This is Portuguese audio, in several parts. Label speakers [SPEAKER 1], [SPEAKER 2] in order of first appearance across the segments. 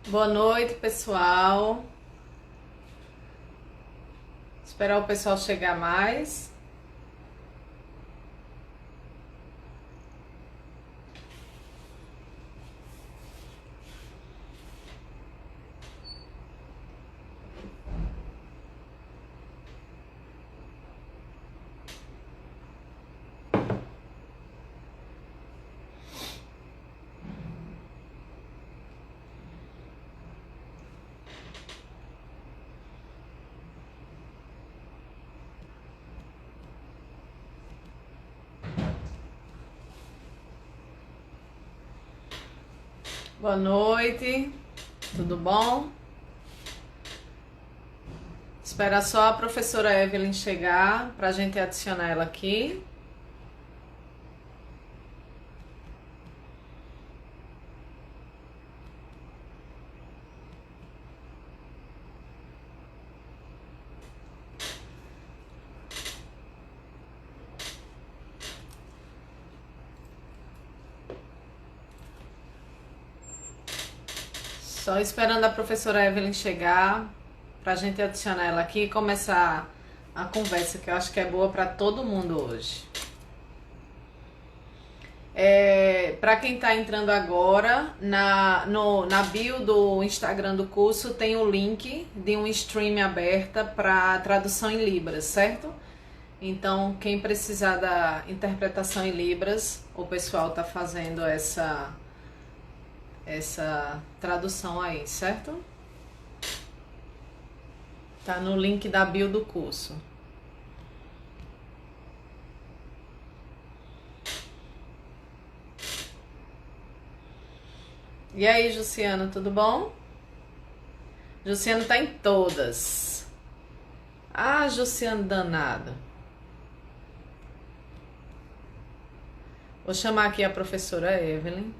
[SPEAKER 1] Boa noite, pessoal. Esperar o pessoal chegar mais. Boa noite, tudo bom? Esperar só a professora Evelyn chegar para a gente adicionar ela aqui. Só esperando a professora Evelyn chegar para a gente adicionar ela aqui e começar a conversa, que eu acho que é boa para todo mundo hoje. Para quem está entrando agora, na bio do Instagram do curso tem o link de um stream aberta para tradução em Libras, certo? Então, quem precisar da interpretação em Libras, o pessoal está fazendo essa tradução aí, certo? Tá no link da bio do curso. E aí, Jussiano, tudo bom? Jussiano tá em todas. Ah, Jussiano danado. Vou chamar aqui a professora Evelyn.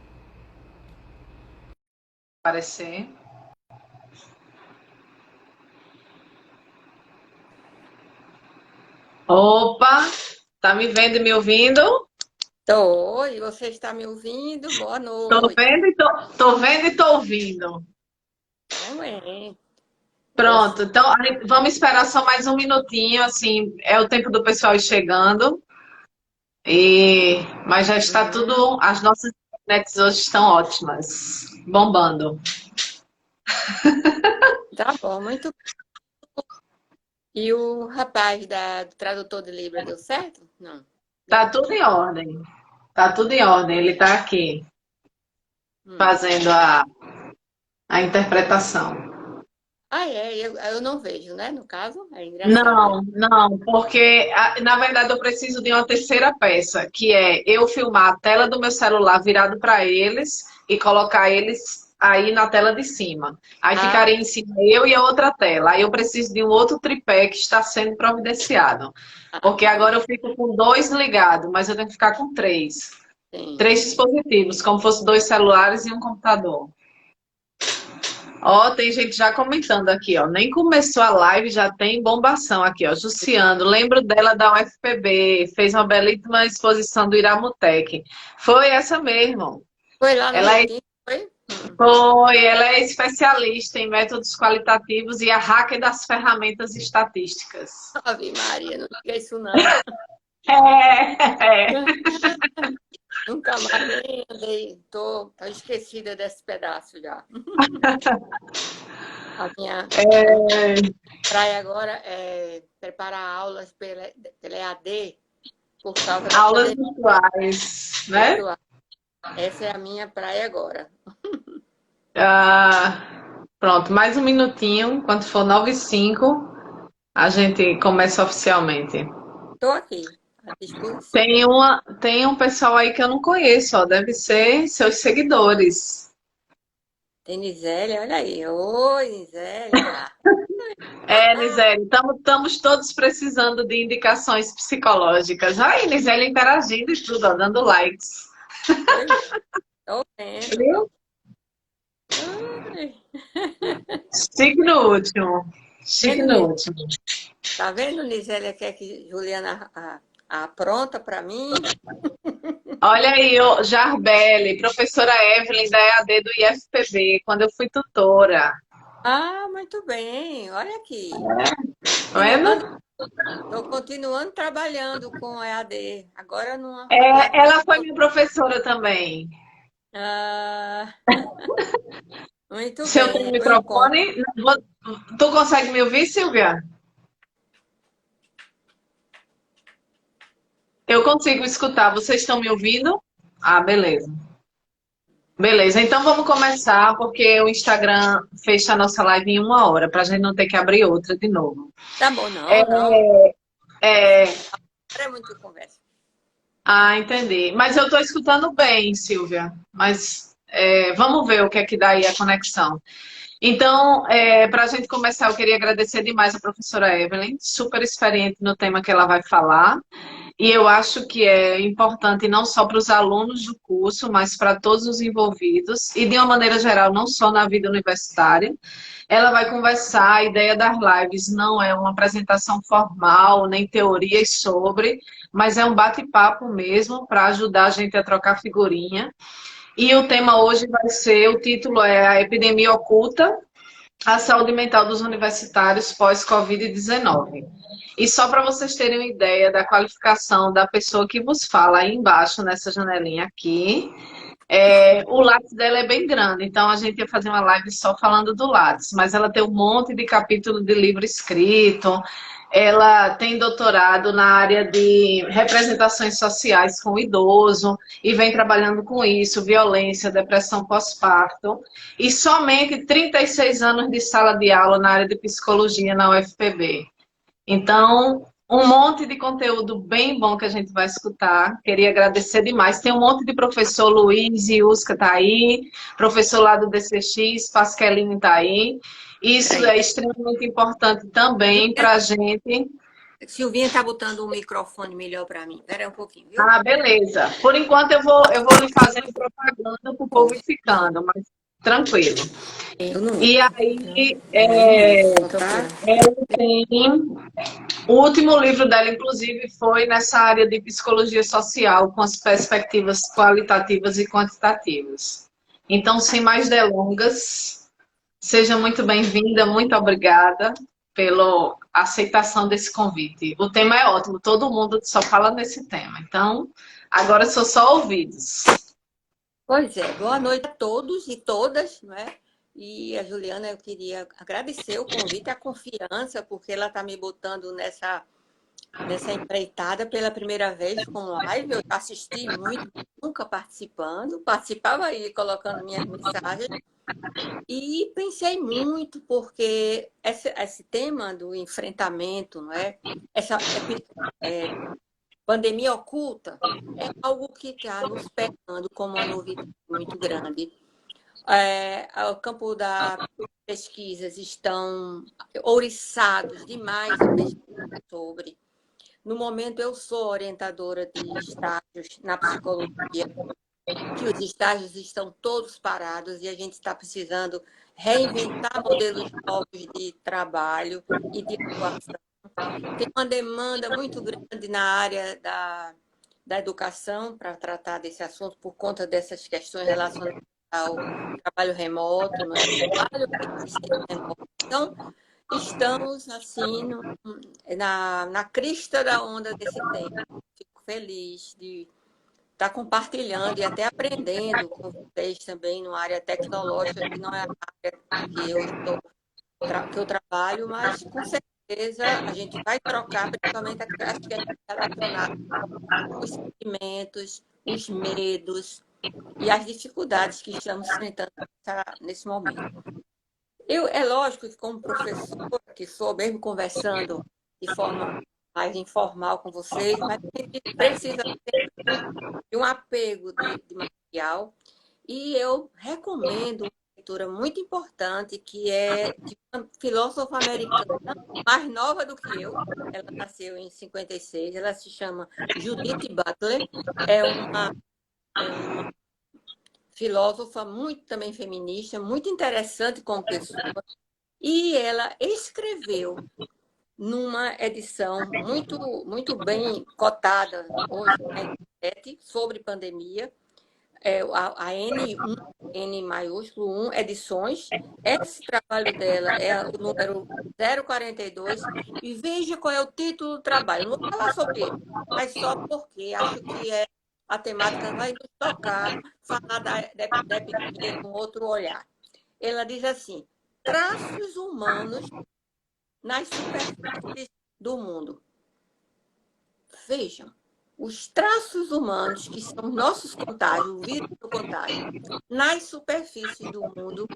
[SPEAKER 1] Aparecer. Opa, tá me vendo e me ouvindo?
[SPEAKER 2] Tô, e você está me ouvindo? Boa
[SPEAKER 1] Tô
[SPEAKER 2] noite.
[SPEAKER 1] vendo e tô vendo e tô ouvindo.
[SPEAKER 2] Também.
[SPEAKER 1] Pronto,
[SPEAKER 2] Você...
[SPEAKER 1] então vamos esperar só mais um minutinho, assim, é o tempo do pessoal ir chegando. Mas já está
[SPEAKER 2] Uhum.
[SPEAKER 1] tudo, as nossas internets hoje estão ótimas, bombando.
[SPEAKER 2] Tá bom, muito. E o rapaz do tradutor de Libra deu certo? Não.
[SPEAKER 1] Tá tudo em ordem. Tá tudo em ordem, ele tá aqui
[SPEAKER 2] Hum.
[SPEAKER 1] fazendo a interpretação.
[SPEAKER 2] Ah, é, eu não vejo, né? No caso, é engraçado.
[SPEAKER 1] Não, não, porque na verdade eu preciso de uma terceira peça, que é eu filmar a tela do meu celular virado para eles e colocar eles aí na tela de cima. Aí
[SPEAKER 2] Ah,
[SPEAKER 1] ficaria em cima eu e a outra tela. Aí eu preciso de um outro tripé que está sendo providenciado. Porque
[SPEAKER 2] sim,
[SPEAKER 1] agora eu fico com dois ligados, mas eu tenho que ficar com três.
[SPEAKER 2] sim.
[SPEAKER 1] Três dispositivos, como fosse dois celulares e um computador. Ó, tem gente já comentando aqui, ó. Nem começou a live, já tem bombação aqui, ó. Jussiano, lembro dela da UFPB, fez uma belíssima exposição do Iramutec. Foi essa mesmo.
[SPEAKER 2] Foi lá no
[SPEAKER 1] Ela é,
[SPEAKER 2] Requinte, foi?
[SPEAKER 1] ela é especialista em métodos qualitativos e a hacker das ferramentas estatísticas.
[SPEAKER 2] Ave Maria, não diga isso não.
[SPEAKER 1] É, é.
[SPEAKER 2] Nunca mais nem andei, tô esquecida desse pedaço já. A minha praia agora é preparar aulas pela EAD por causa da
[SPEAKER 1] Aulas
[SPEAKER 2] pandemia
[SPEAKER 1] virtuais, né?
[SPEAKER 2] virtual. Essa é a minha praia agora.
[SPEAKER 1] Pronto, mais um minutinho. Quando for 9h05, a gente começa oficialmente.
[SPEAKER 2] Estou aqui, à disposição.
[SPEAKER 1] Tem um pessoal aí que eu não conheço, ó. Deve ser seus seguidores.
[SPEAKER 2] Tem Nisélia, olha aí. Oi, Nisélia.
[SPEAKER 1] É, Nisélia, estamos todos precisando de indicações psicológicas. Aí, Nisélia interagindo e tudo, ó, dando likes.
[SPEAKER 2] Foi mesmo. Estou vendo.
[SPEAKER 1] Viu?
[SPEAKER 2] Ai.
[SPEAKER 1] Chique no último. Chique
[SPEAKER 2] Vendo,
[SPEAKER 1] no último.
[SPEAKER 2] tá vendo, Nisélia, quer que Juliana apronta para mim?
[SPEAKER 1] Olha aí, ô, Jarbele, professora Evelyn da EAD do IFPB, quando eu fui tutora.
[SPEAKER 2] Ah, muito bem. Olha aqui.
[SPEAKER 1] Tá vendo?
[SPEAKER 2] Estou continuando trabalhando com EAD. Agora numa faculdade.
[SPEAKER 1] É, ela foi minha professora também.
[SPEAKER 2] Ah, muito
[SPEAKER 1] Se eu tenho
[SPEAKER 2] bem. Eu encontro.
[SPEAKER 1] microfone, tu consegue me ouvir, Silvia? Eu consigo escutar. Vocês estão me ouvindo? Ah, beleza. Beleza, então vamos começar, porque o Instagram fecha a nossa live em 1 hora, para a gente não ter que abrir outra de novo.
[SPEAKER 2] Tá bom,
[SPEAKER 1] É,
[SPEAKER 2] não, não.
[SPEAKER 1] é,
[SPEAKER 2] Não é muito conversa.
[SPEAKER 1] entendi. Mas eu estou escutando bem, Silvia. Mas vamos ver o que é que dá aí a conexão. Então, para a gente começar, eu queria agradecer demais a professora Evelyn, super experiente no tema que ela vai falar. E eu acho que é importante não só para os alunos do curso, mas para todos os envolvidos, e de uma maneira geral, não só na vida universitária. Ela vai conversar, a ideia das lives não é uma apresentação formal, nem teorias sobre, mas é um bate-papo mesmo para ajudar a gente a trocar figurinha. E o tema hoje vai ser, o título é A Epidemia Oculta, a saúde mental dos universitários pós-Covid-19. E só para vocês terem uma ideia da qualificação da pessoa que vos fala aí embaixo, nessa janelinha aqui, o Lattes dela é bem grande, então a gente ia fazer uma live só falando do Lattes, mas ela tem um monte de capítulo de livro escrito, ela tem doutorado na área de representações sociais com o idoso e vem trabalhando com isso, violência, depressão pós-parto, e somente 36 anos de sala de aula na área de psicologia na UFPB. Então, um monte de conteúdo bem bom que a gente vai escutar. Queria agradecer demais. Tem um monte de professor, Luiz e Usca tá aí, professor lá do DCX, Pasquelinho tá aí. Isso
[SPEAKER 2] Peraí.
[SPEAKER 1] é extremamente importante também para a gente.
[SPEAKER 2] Silvinha tá botando o microfone melhor para mim. Espera aí um pouquinho, viu?
[SPEAKER 1] Ah, beleza. Por enquanto eu vou lhe fazendo propaganda para o povo ir ficando, mas tranquilo.
[SPEAKER 2] Eu não
[SPEAKER 1] E
[SPEAKER 2] ouço.
[SPEAKER 1] aí,
[SPEAKER 2] Nem ouço. Só tá.
[SPEAKER 1] ela tem o último livro dela, inclusive, foi nessa área de psicologia social, com as perspectivas qualitativas e quantitativas. Então, sem mais delongas, seja muito bem-vinda, muito obrigada pela aceitação desse convite. O tema é ótimo, todo mundo só fala nesse tema. Então, agora sou só ouvidos.
[SPEAKER 2] Pois é, boa noite a todos e todas, não é? E a Juliana, eu queria agradecer o convite, a confiança, porque ela está me botando nessa empreitada pela primeira vez com live. Eu assisti muito, nunca participando, participava aí colocando minhas mensagens e pensei muito, porque esse tema do enfrentamento, não é? Essa pandemia oculta é algo que está nos pegando como uma novidade muito grande. O campo das pesquisas estão ouriçados demais em pesquisa sobre. No momento, eu sou orientadora de estágios na psicologia, que os estágios estão todos parados e a gente está precisando reinventar modelos novos de trabalho e de atuação. Tem uma demanda muito grande na área da educação para tratar desse assunto por conta dessas questões relacionadas ao trabalho remoto, não é? Trabalho remoto. Então, estamos, assim, na crista da onda desse tempo. Fico feliz de estar compartilhando e até aprendendo com vocês também numa área tecnológica, que não é a área que eu trabalho, mas com certeza a gente vai trocar, principalmente as questões relacionadas com os sentimentos, os medos e as dificuldades que estamos enfrentando nesse momento. É lógico que, como professora, que sou mesmo conversando de forma mais informal com vocês, mas a gente precisa de um apego de material. E eu recomendo uma leitura muito importante, que é de uma filósofa americana, mais nova do que eu. Ela nasceu em 56, ela se chama Judith Butler. É uma filósofa muito também feminista, muito interessante como pessoa. E ela escreveu numa edição muito bem cotada hoje na 2017 sobre pandemia, a N1, N maiúsculo 1 edições. Esse trabalho dela é o número 042, e veja qual é o título do trabalho. Eu não vou falar sobre ele, mas só porque acho que a temática vai nos tocar, falar da epidemia com outro olhar. Ela diz assim: traços humanos nas superfícies do mundo. Vejam, os traços humanos, que são nossos contágios, o vírus do contágio, nas superfícies do mundo,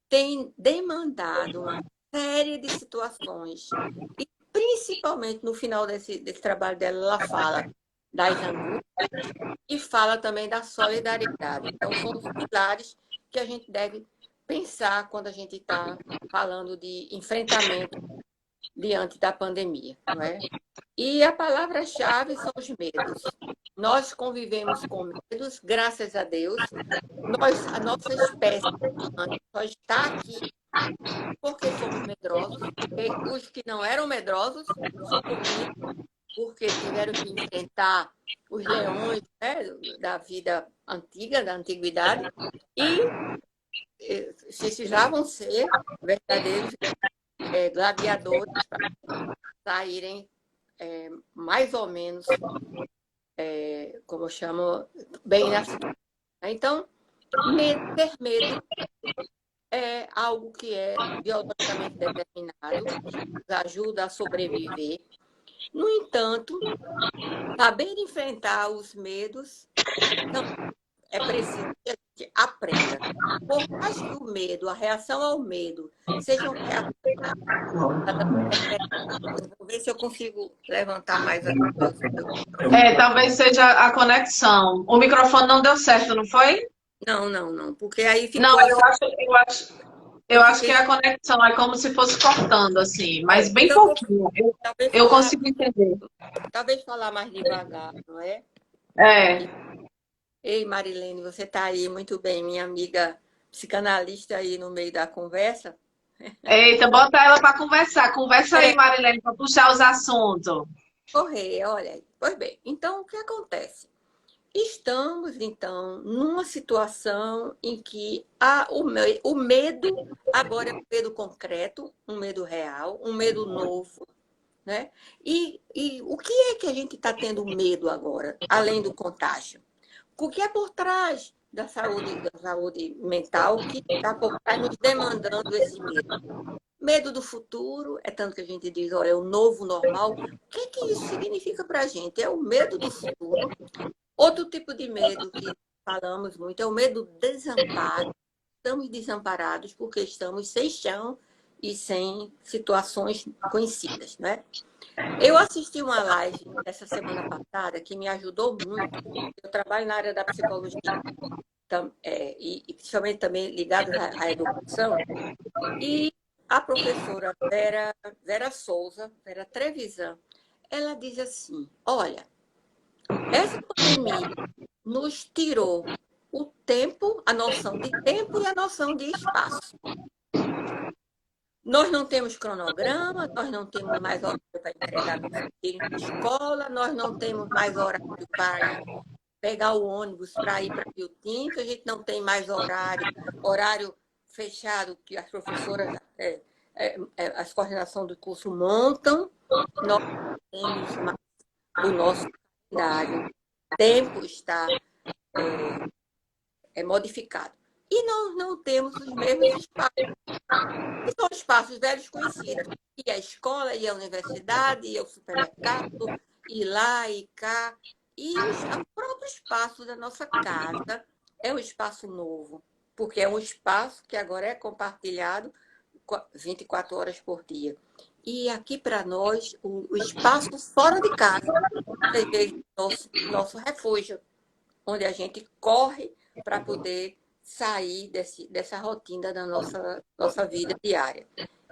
[SPEAKER 2] têm demandado uma série de situações. E, principalmente, no final desse trabalho dela, ela fala das angústias e fala também da solidariedade. Então, são os pilares que a gente deve pensar quando a gente está falando de enfrentamento diante da pandemia, não é? E a palavra-chave são os medos. Nós convivemos com medos, graças a Deus. A nossa espécie só está aqui porque fomos medrosos. E os que não eram medrosos sucumbiram porque tiveram que enfrentar os leões, né, da vida antiga, da antiguidade, e precisavam ser verdadeiros gladiadores para saírem mais ou menos, como eu chamo, bem na situação. Então, ter medo é algo que é biologicamente determinado, nos ajuda a sobreviver. No entanto, saber enfrentar os medos é preciso que a gente aprenda. Por mais que o medo, a reação ao medo, sejam reações. Vou ver se eu consigo levantar mais aqui.
[SPEAKER 1] Talvez seja a conexão. O microfone não deu certo, não foi?
[SPEAKER 2] Não, porque aí ficou.
[SPEAKER 1] Não, eu acho que
[SPEAKER 2] fiquei...
[SPEAKER 1] é a conexão, é como se fosse cortando, assim, mas bem
[SPEAKER 2] então,
[SPEAKER 1] pouquinho. Eu consigo entender.
[SPEAKER 2] Talvez falar mais devagar, não é? Ei, Marilene, você está aí muito bem, minha amiga psicanalista aí no meio da conversa.
[SPEAKER 1] Eita, bota ela para conversar. Conversa aí, Marilene, para puxar os assuntos.
[SPEAKER 2] Correr, olha aí. Pois bem, então o que acontece? Estamos, então, numa situação em que o medo agora é um medo concreto, um medo real, um medo novo, né? E o que é que a gente está tendo medo agora, além do contágio? O que é por trás da saúde mental que está por trás nos demandando esse medo? Medo do futuro, é tanto que a gente diz, olha, é o novo normal. O que é que isso significa para a gente? É o medo do futuro. Outro tipo de medo que falamos muito é o medo do desamparo. Estamos desamparados porque estamos sem chão e sem situações conhecidas, né? Eu assisti uma live essa semana passada que me ajudou muito. Eu trabalho na área da psicologia e principalmente também ligado à educação. E a professora Vera Souza, Vera Trevisan, ela diz assim, olha, essa pandemia nos tirou o tempo, a noção de tempo e a noção de espaço. Nós não temos cronograma, nós não temos mais horário para entregar nosso filho na escola, nós não temos mais horário para ir pegar o ônibus para ir para Rio Tinto, a gente não tem mais horário fechado que as professoras, as coordenações do curso montam, nós temos mais o nosso calendário, o tempo está modificado. E nós não temos os mesmos espaços. E são espaços velhos conhecidos. E a escola, e a universidade, e o supermercado, e lá, e cá. E o próprio espaço da nossa casa é um espaço novo, porque é um espaço que agora é compartilhado 24 horas por dia. E aqui, para nós, o espaço fora de casa é nosso refúgio, onde a gente corre para poder sair dessa rotina da nossa vida diária.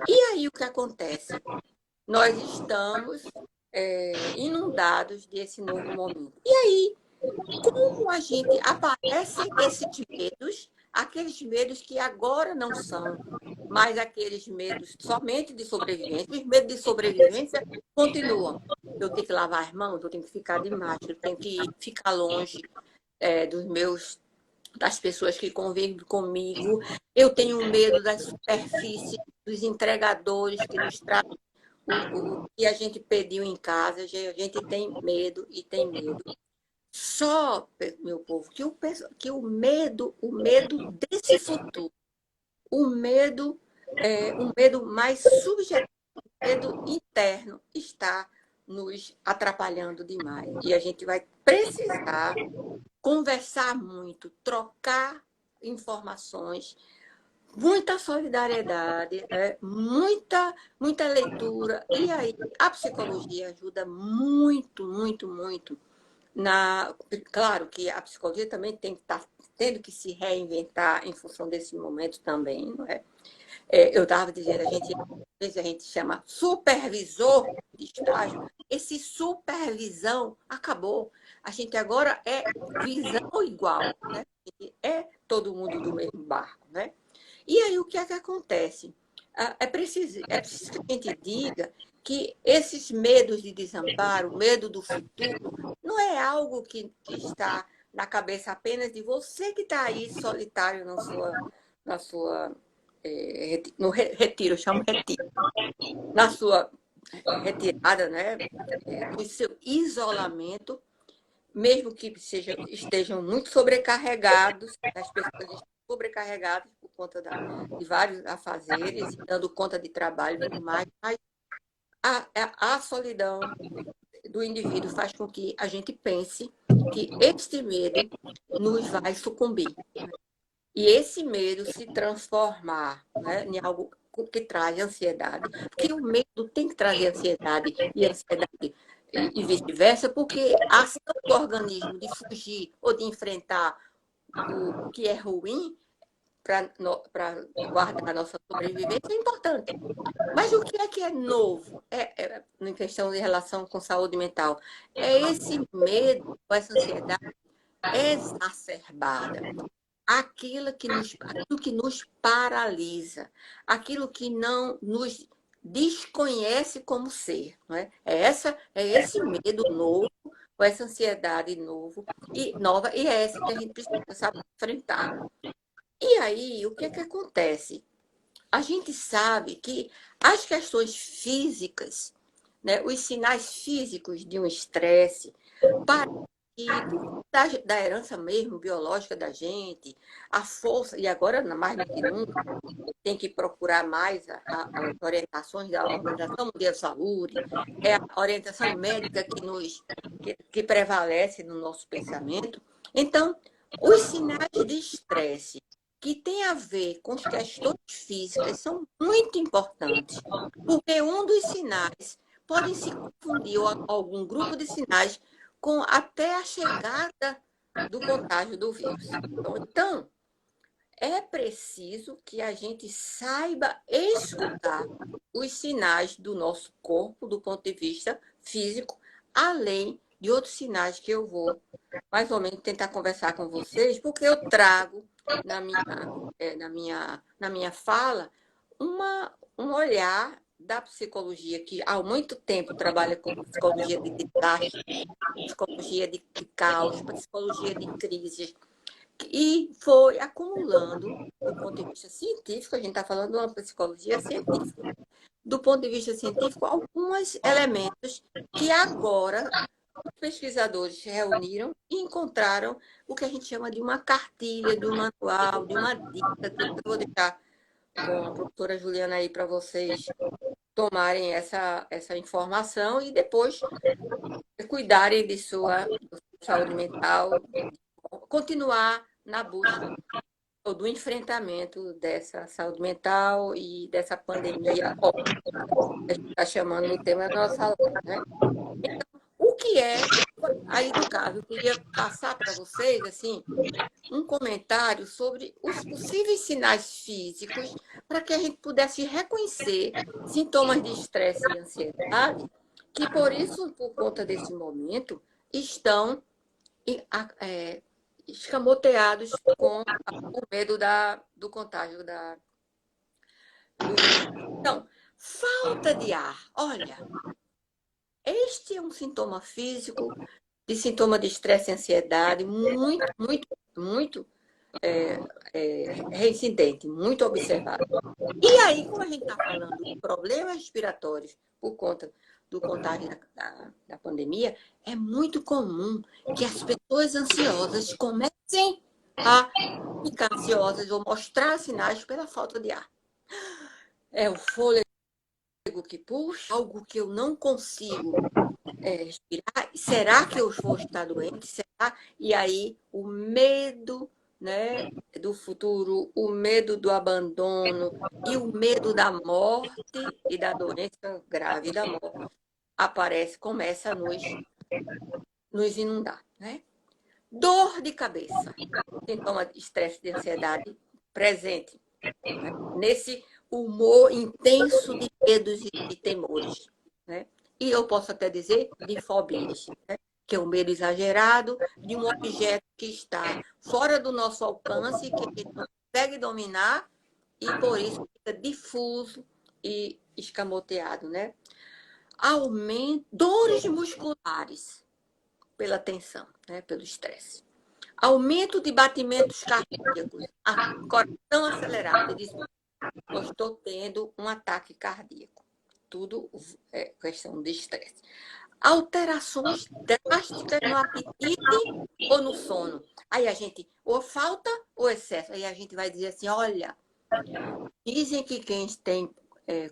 [SPEAKER 2] E aí o que acontece? Nós estamos inundados desse novo momento. E aí, como a gente aparecem esses medos, aqueles medos que agora não são mais aqueles medos somente de sobrevivência, os medos de sobrevivência continuam. eu tenho que lavar as mãos, eu tenho que ficar de máscara, eu tenho que ficar longe das pessoas que convivem comigo. Eu tenho medo das superfícies, dos entregadores que nos trazem o que a gente pediu em casa. A gente tem medo e tem medo. Só, meu povo, que o medo desse futuro, um medo mais subjetivo, medo interno, está nos atrapalhando demais. E a gente vai precisar conversar muito, trocar informações, muita solidariedade, muita leitura. E aí, a psicologia ajuda muito, muito, muito. Claro que a psicologia também tem que estar tendo que se reinventar em função desse momento também, não é? Eu estava dizendo, a gente chama supervisor de estágio. Esse supervisão acabou. A gente agora é visão igual, né? É todo mundo do mesmo barco, né? E aí o que é que acontece? É preciso que a gente diga que esses medos de desamparo, medo do futuro, não é algo que está na cabeça apenas de você que está aí solitário na sua no retiro, eu chamo retiro, na sua retirada, né, no seu isolamento, mesmo que estejam muito sobrecarregados, as pessoas estão sobrecarregadas por conta de vários afazeres, dando conta de trabalho e tudo mais, mas a solidão do indivíduo faz com que a gente pense que este medo nos vai sucumbir. E esse medo se transformar, né, em algo que traz ansiedade, porque o medo tem que trazer ansiedade e vice-versa, porque a ação do organismo de fugir ou de enfrentar o que é ruim para guardar a nossa sobrevivência é importante. Mas o que é novo em questão de relação com saúde mental? É esse medo, essa ansiedade exacerbada. Aquilo que nos paralisa, aquilo que não nos desconhece como ser. Não é? É esse medo novo, ou essa ansiedade nova, e é essa que a gente precisa saber enfrentar. E aí, o que é que acontece? A gente sabe que as questões físicas, né, os sinais físicos de um estresse, da herança mesmo biológica da gente, a força, e agora mais do que nunca, tem que procurar mais as orientações da Organização Mundial de Saúde, é a orientação médica que prevalece no nosso pensamento. Então, os sinais de estresse que têm a ver com as questões físicas são muito importantes, porque um dos sinais podem se confundir, ou algum grupo de sinais, com até a chegada do contágio do vírus. Então, é preciso que a gente saiba escutar os sinais do nosso corpo, do ponto de vista físico, além de outros sinais que eu vou, mais ou menos, tentar conversar com vocês, porque eu trago na minha fala um olhar da psicologia, que há muito tempo trabalha com psicologia de desastre, psicologia de caos, psicologia de crises, e foi acumulando, do ponto de vista científico, a gente está falando de uma psicologia científica, do ponto de vista científico, alguns elementos que agora os pesquisadores se reuniram e encontraram o que a gente chama de uma cartilha, de um manual, de uma dica, que eu vou deixar com a professora Juliana aí para vocês tomarem essa informação e depois cuidarem de sua saúde mental, continuar na busca ou do enfrentamento dessa saúde mental e dessa pandemia, que a gente está chamando no tema da nossa live, né? Então, o que é, aí no caso, eu queria passar para vocês, assim, um comentário sobre os possíveis sinais físicos para que a gente pudesse reconhecer sintomas de estresse e ansiedade que, por conta desse momento, estão escamoteados com o medo do contágio do vírus. Então, falta de ar. Olha, Este é um sintoma físico, de sintoma de estresse e ansiedade, muito reincidente, muito observado. E aí, como a gente está falando de problemas respiratórios por conta do contágio da pandemia, é muito comum que as pessoas ansiosas comecem a ficar ansiosas ou mostrar sinais pela falta de ar. É o fôlego que puxa, algo que eu não consigo respirar. Será que eu vou estar doente? Será? E aí o medo, né, do futuro, o medo do abandono e o medo da morte e da doença grave da morte aparece, começa a nos inundar, né? Dor de cabeça, sintoma de estresse, de ansiedade presente, né? Nesse humor intenso de medos e de temores, né? E eu posso até dizer de fobias, né? Que é o medo exagerado de um objeto que está fora do nosso alcance, que a gente não consegue dominar e por isso fica difuso e escamoteado, né? Aumento, dores musculares pela tensão, né? Pelo estresse. Aumento de batimentos cardíacos, coração acelerado. Ele diz, eu estou tendo um ataque cardíaco. Tudo é questão de estresse. Alterações drásticas no apetite ou no sono. Aí a gente, ou falta ou excesso. Aí a gente vai dizer assim, olha, dizem que quem tem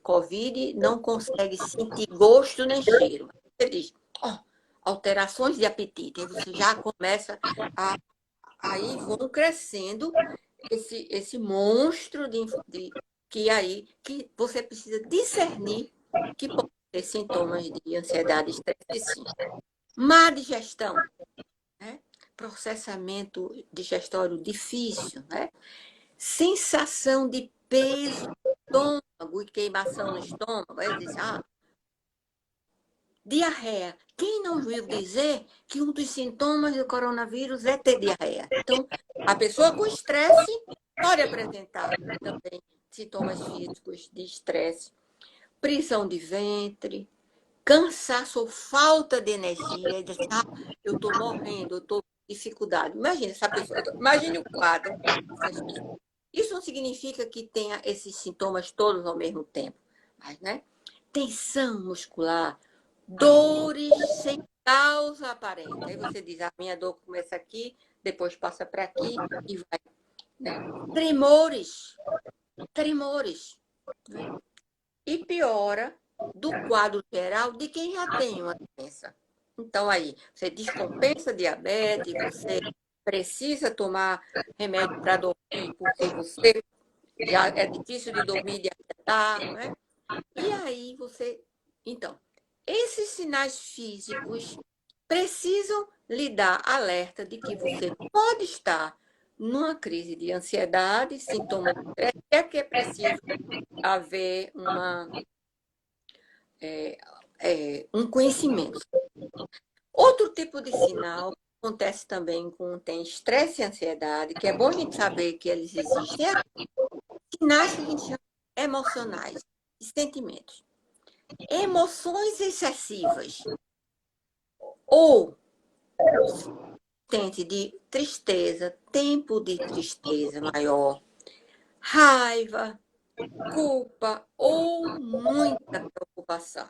[SPEAKER 2] Covid não consegue sentir gosto nem cheiro. Você diz, oh, alterações de apetite. Aí você já começa a... Aí vão crescendo esse monstro que você precisa discernir que pode ter sintomas de ansiedade e estresse, sim. Má digestão, né? Processamento digestório difícil, né? Sensação de peso no estômago e queimação no estômago. Aí diz, diarreia. Quem não viu dizer que um dos sintomas do coronavírus é ter diarreia? Então, a pessoa com estresse pode apresentar também sintomas físicos de estresse, prisão de ventre, cansaço ou falta de energia. Diz, eu estou morrendo, eu estou com dificuldade. Imagina essa pessoa, imagine o quadro. Isso não significa que tenha esses sintomas todos ao mesmo tempo, mas, né? Tensão muscular, dores sem causa aparente. Aí você diz, a minha dor começa aqui, depois passa para aqui e vai. Né? Tremores. Né? E piora do quadro geral de quem já tem uma doença. Então, aí, você descompensa diabetes, você precisa tomar remédio para dormir, porque você já é difícil de dormir, de acordar, não é? E aí você... Então, esses sinais físicos precisam lhe dar alerta de que você pode estar numa crise de ansiedade, sintomas de estresse, é que é preciso haver um conhecimento. Outro tipo de sinal que acontece também com tem estresse e ansiedade, que é bom a gente saber que eles existem, é sinais que a gente chama emocionais, sentimentos. Emoções excessivas ou sente de tristeza, tempo de tristeza maior, raiva, culpa ou muita preocupação.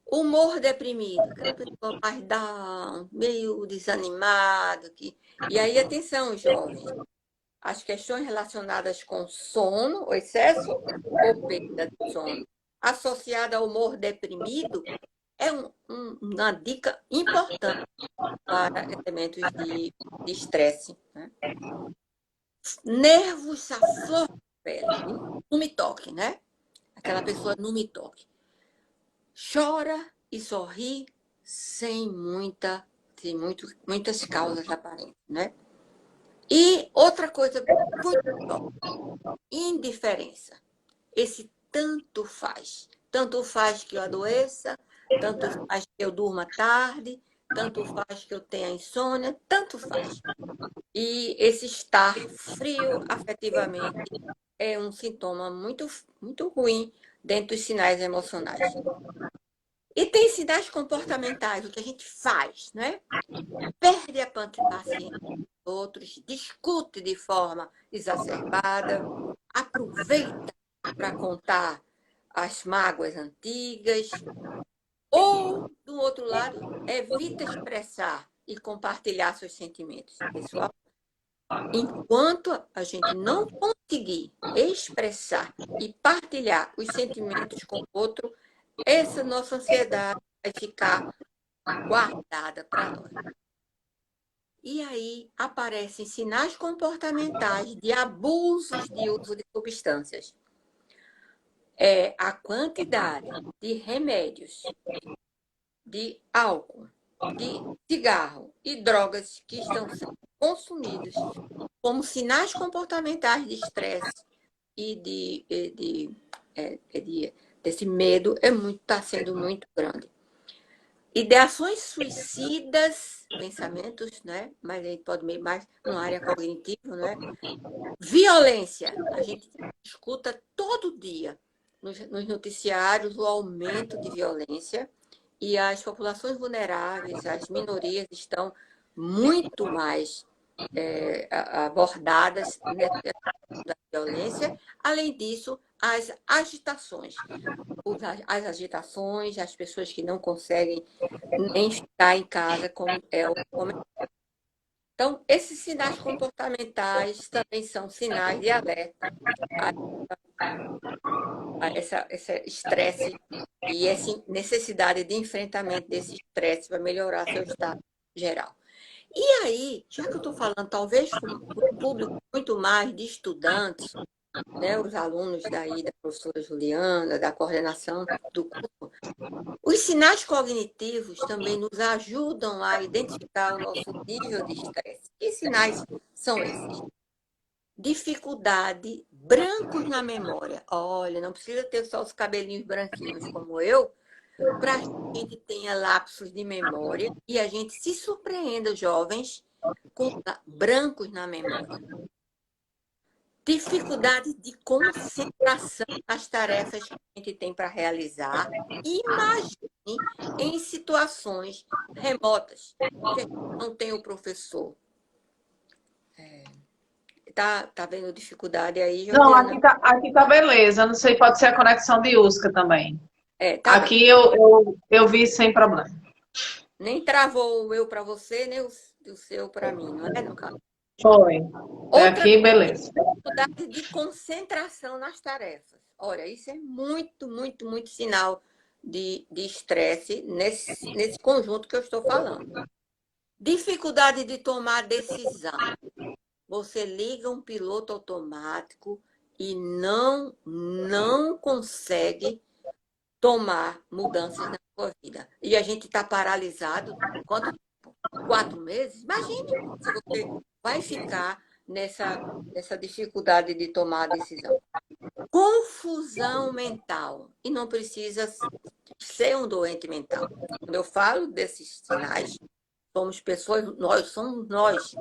[SPEAKER 2] Humor deprimido, aquela pessoa mais down, meio desanimada. E aí, atenção, jovens, as questões relacionadas com sono, o excesso ou perda de sono, associada ao humor deprimido, é uma dica importante para elementos de estresse. Né? Nervos à flor da pele, não me toque, né? Aquela pessoa não me toque. Chora e sorri sem muitas causas aparentes, né? E outra coisa muito indiferença. Esse tanto faz. Tanto faz que eu adoeça, tanto faz que eu durma tarde, tanto faz que eu tenha insônia, tanto faz. E esse estar frio afetivamente é um sintoma muito ruim dentro dos sinais emocionais. E tem sinais comportamentais, o que a gente faz, né? Perde a paciência com outros, discute de forma exacerbada, aproveita para contar as mágoas antigas, ou, do outro lado, evita expressar e compartilhar seus sentimentos. Pessoal, enquanto a gente não conseguir expressar e partilhar os sentimentos com o outro, essa nossa ansiedade vai ficar guardada para nós. E aí aparecem sinais comportamentais de abusos de uso de substâncias. A quantidade de remédios, de álcool, de cigarro e drogas que estão sendo consumidos como sinais comportamentais de estresse e desse medo está sendo muito grande. Ideações suicidas, pensamentos, né? Mas aí pode ir mais numa área cognitiva, né? Violência. A gente escuta todo dia nos noticiários o aumento de violência e as populações vulneráveis, as minorias estão muito mais abordadas nessa da violência. Além disso, as agitações. As agitações, as pessoas que não conseguem nem ficar em casa, como é o momento. Então, esses sinais comportamentais também são sinais de alerta a esse estresse e essa necessidade de enfrentamento desse estresse para melhorar seu estado geral. E aí, já que eu estou falando, talvez com um público muito mais de estudantes, né, os alunos daí, da professora Juliana, da coordenação do curso, os sinais cognitivos também nos ajudam a identificar o nosso nível de estresse. Que sinais são esses? Dificuldade, brancos na memória. Olha, não precisa ter só os cabelinhos branquinhos como eu, para que a gente tenha lapsos de memória e a gente se surpreenda, jovens, com brancos na memória. Dificuldade de concentração nas tarefas que a gente tem para realizar. Imagine em situações remotas, que a gente não tem o professor. Tá vendo dificuldade aí,
[SPEAKER 1] Não,
[SPEAKER 2] Juliana?
[SPEAKER 1] aqui tá beleza. Não sei, pode ser a conexão de USCA também.
[SPEAKER 2] Tá bem.
[SPEAKER 1] Aqui eu vi sem problema.
[SPEAKER 2] Nem travou o eu para você, nem o seu para mim, não é, no caso?
[SPEAKER 1] Foi.
[SPEAKER 2] Outra
[SPEAKER 1] Aqui, beleza.
[SPEAKER 2] dificuldade de concentração nas tarefas. Olha, isso é muito, muito, muito sinal de estresse nesse conjunto que eu estou falando. Dificuldade de tomar decisão. Você liga um piloto automático e não consegue tomar mudanças na sua vida. E a gente está paralisado. Quanto tempo? 4 meses? Imagine se você vai ficar nessa dificuldade de tomar a decisão. Confusão mental. E não precisa ser um doente mental. Quando eu falo desses sinais, somos pessoas, nós somos nós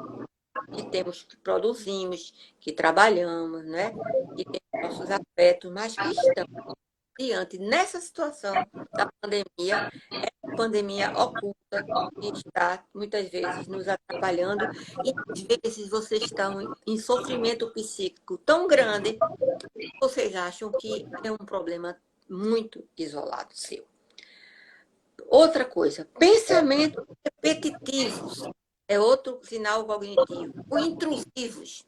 [SPEAKER 2] que produzimos, que trabalhamos, né? Que temos nossos afetos, mas que estamos diante nessa situação da pandemia, é uma pandemia oculta que está muitas vezes nos atrapalhando e às vezes vocês estão em sofrimento psíquico tão grande que vocês acham que é um problema muito isolado seu. Outra coisa, pensamentos repetitivos é outro sinal cognitivo. Ou intrusivos.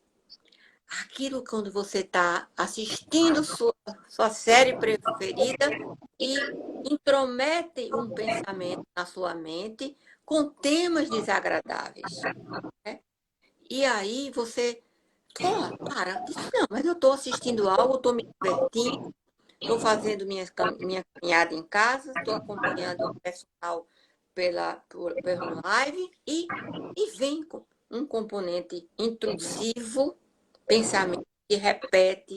[SPEAKER 2] Aquilo quando você está assistindo sua série preferida e intromete um pensamento na sua mente com temas desagradáveis. Né? E aí você, para, não, mas eu estou assistindo algo, estou me divertindo, estou fazendo minha caminhada em casa, estou acompanhando o pessoal pela live e vem com um componente intrusivo, pensamento que repete,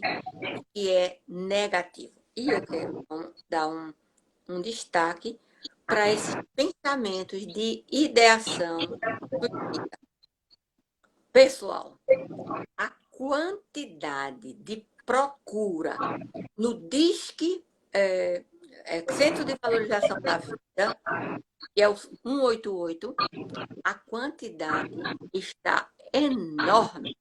[SPEAKER 2] que é negativo. E eu quero dar um destaque para esses pensamentos de ideação suicida. Pessoal, a quantidade de procura no Disque Centro de Valorização da Vida, que é o 188, a quantidade está enorme.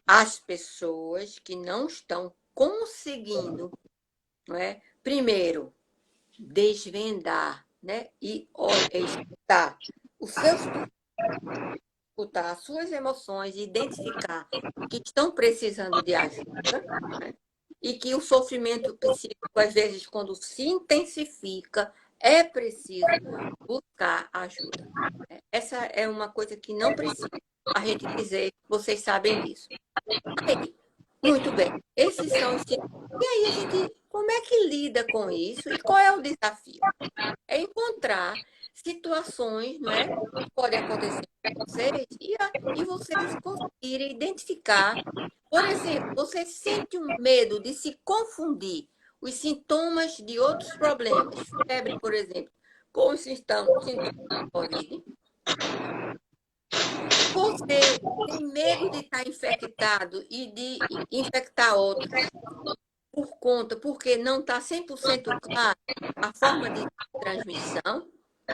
[SPEAKER 2] As pessoas que não estão conseguindo, não é? Primeiro, desvendar, né? E escutar os seus, escutar as suas emoções, identificar que estão precisando de ajuda, né? E que o sofrimento psíquico, às vezes, quando se intensifica, é preciso buscar ajuda. Essa é uma coisa que não precisa a gente dizer, vocês sabem disso. Aí, muito bem, esses são os sintomas. E aí, a gente, como é que lida com isso e qual é o desafio? É encontrar situações, não é, que podem acontecer com vocês e vocês conseguirem identificar. Por exemplo, você sente um medo de se confundir os sintomas de outros problemas, febre, por exemplo, com os sintomas da Covid. Você tem medo de estar infectado e de infectar outros porque não está 100% claro a forma de transmissão.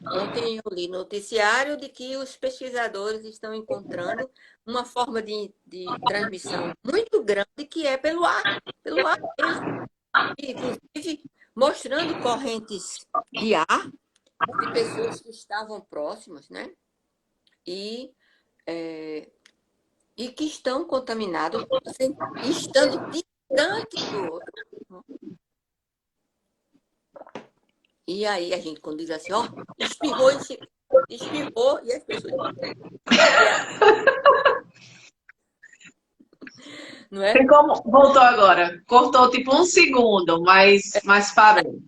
[SPEAKER 2] Ontem eu li no noticiário de que os pesquisadores estão encontrando uma forma de transmissão muito grande que é pelo ar mesmo. Inclusive mostrando correntes de ar de pessoas que estavam próximas, né? E que estão contaminados, estando distante do outro. E aí a gente, quando diz assim, ó, espirrou e as pessoas... Não é?
[SPEAKER 1] Tem como... Voltou agora. Cortou tipo um segundo, mas parou.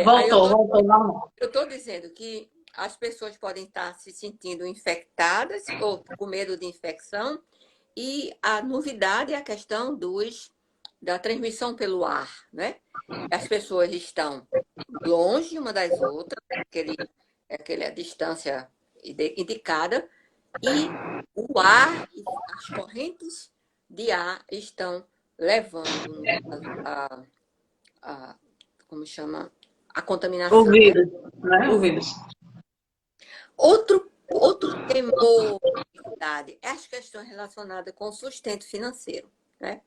[SPEAKER 1] Voltou normal.
[SPEAKER 2] Eu estou dizendo que as pessoas podem estar se sentindo infectadas ou com medo de infecção. E a novidade é a questão da transmissão pelo ar, né? As pessoas estão longe uma das outras, aquela distância indicada, e o ar, as correntes de ar estão levando como chama? A contaminação.
[SPEAKER 1] O vírus, né? O vírus.
[SPEAKER 2] Outro temor é as questões relacionadas com o sustento financeiro, né?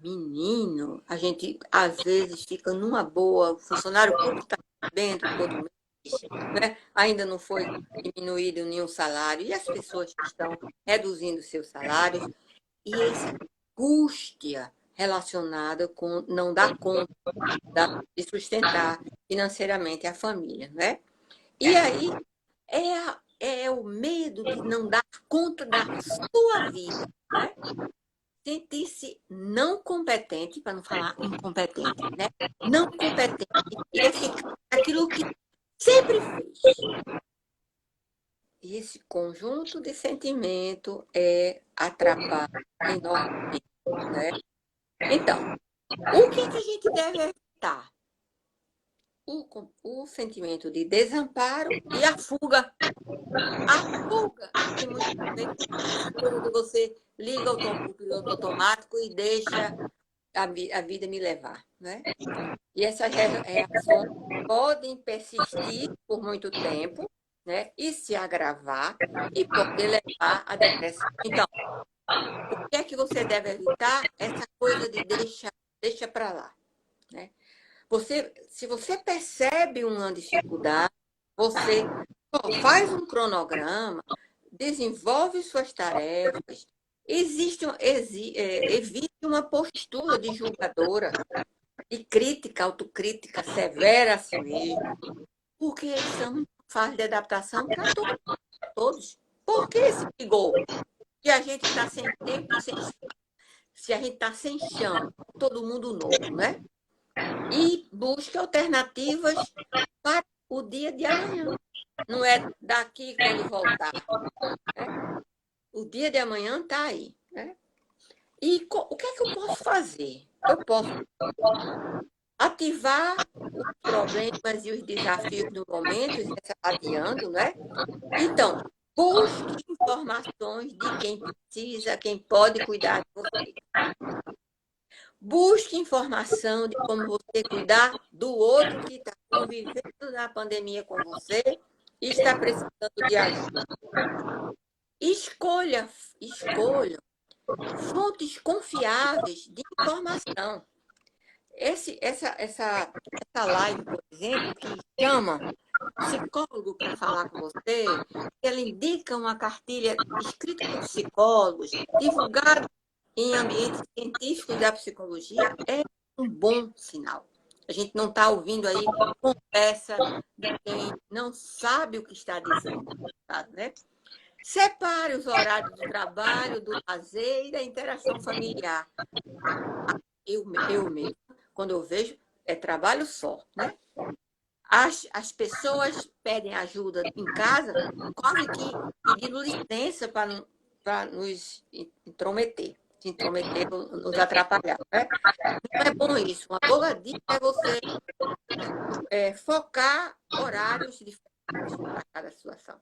[SPEAKER 2] Menino, a gente às vezes fica numa boa, o funcionário público está recebendo todo mês, né? Ainda não foi diminuído nenhum salário, e as pessoas que estão reduzindo seus salários, e essa angústia relacionada com não dar conta de sustentar financeiramente a família, né? E aí é o medo de não dar conta da sua vida, né? Sentir-se não competente, para não falar incompetente, né? Não competente e eficaz naquilo que sempre fez. E esse conjunto de sentimento atrapalha enormemente, né? Então, o que a gente deve evitar? O sentimento de desamparo e a fuga. A fuga, tem muita vezes, você liga o piloto automático e deixa a vida me levar, né? E essas reações podem persistir por muito tempo, né? E se agravar e poder levar à depressão. Então, o que é que você deve evitar? Essa coisa de deixa para lá, né? Se você percebe uma dificuldade, você faz um cronograma, desenvolve suas tarefas, evite uma postura de julgadora, de crítica, autocrítica severa a si mesmo, porque estamos em fase de adaptação para todos. Por que esse rigor? Se a gente está sem tempo, se a gente está sem chão, todo mundo novo, né? E busque alternativas para o dia de amanhã. Não é daqui quando voltar. Né? O dia de amanhã está aí. Né? E o que é que eu posso fazer? Eu posso ativar os problemas e os desafios do momento, adiando, né? Então, busque informações de quem precisa, quem pode cuidar de você. Busque informação de como você cuidar do outro que está convivendo na pandemia com você e está precisando de ajuda. Escolha fontes confiáveis de informação. Essa live, por exemplo, que chama psicólogo para falar com você, ela indica uma cartilha escrita por psicólogos, divulgada em ambientes científicos da psicologia, é um bom sinal. A gente não está ouvindo aí conversa de quem não sabe o que está dizendo, né? Separe os horários do trabalho, do lazer e da interação familiar. Eu mesmo, quando eu vejo, é trabalho só, né? As pessoas pedem ajuda em casa, quase que pedindo licença para nos intrometer, se intrometer, nos atrapalhar, né? Não é bom isso. Uma boa dica é você focar horários diferentes para cada situação.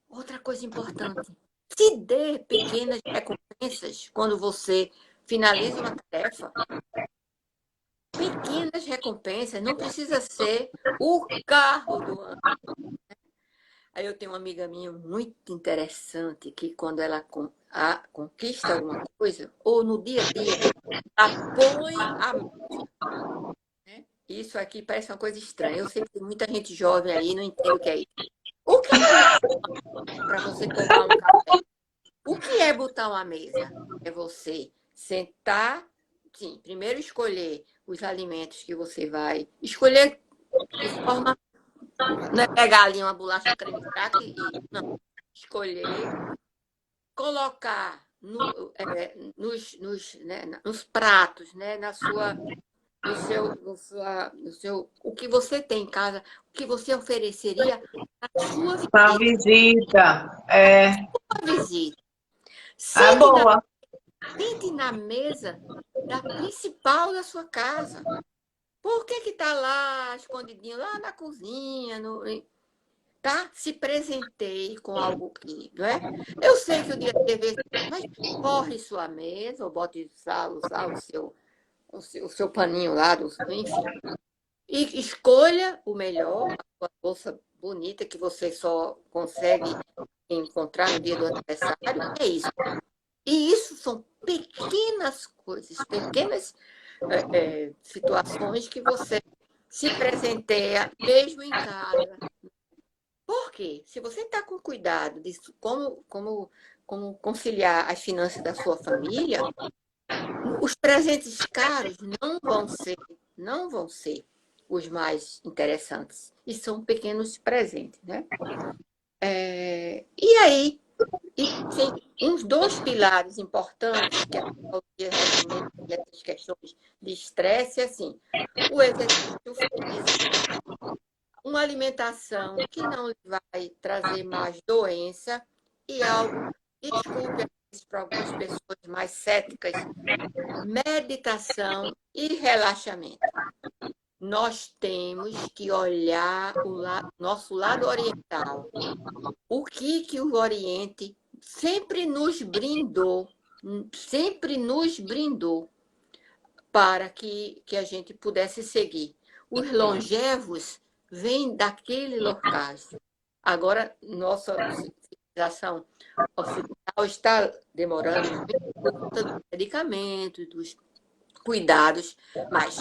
[SPEAKER 2] Outra coisa importante, se dê pequenas recompensas quando você finaliza uma tarefa. Pequenas recompensas, não precisa ser o carro do ano. Aí eu tenho uma amiga minha muito interessante que quando ela conquista alguma coisa, ou no dia a dia, ela põe a meta, né? Isso aqui parece uma coisa estranha. Eu sei que tem muita gente jovem aí não entende o que é isso. O que é para você tomar um café? O que é botar uma mesa? É você sentar, sim, primeiro escolher os alimentos que você vai escolher de forma, não é pegar ali uma bolacha creme crack e não, escolher, colocar nos pratos, né, o que você tem em casa, o que você ofereceria à sua
[SPEAKER 1] Para
[SPEAKER 2] visita.
[SPEAKER 1] visita,
[SPEAKER 2] Sua visita.
[SPEAKER 1] é boa.
[SPEAKER 2] Sente na mesa da principal da sua casa. Por que está lá, escondidinho, lá na cozinha, tá? Se presenteie com algo que, não é? Eu sei que o dia teve, mas corre sua mesa, ou bote o seu paninho lá, enfim. E escolha o melhor, a sua bolsa bonita que você só consegue encontrar no dia do aniversário. É isso. E isso são pequenas coisas, pequenas situações que você se presenteia mesmo em casa. Por quê? Se você está com cuidado de como conciliar as finanças da sua família, os presentes caros não vão ser os mais interessantes. E são pequenos presentes, né? E aí, tem uns dois pilares importantes que a psicologia recomenda nessas questões de estresse, assim, o exercício físico, uma alimentação que não vai trazer mais doença e algo, desculpe para algumas pessoas mais céticas, meditação e relaxamento. Nós temos que olhar nosso lado oriental. O que o Oriente sempre nos brindou para que a gente pudesse seguir. Os longevos vêm daquele locais. Agora, nossa civilização ocidental está demorando muito por conta dos medicamentos, dos cuidados, mas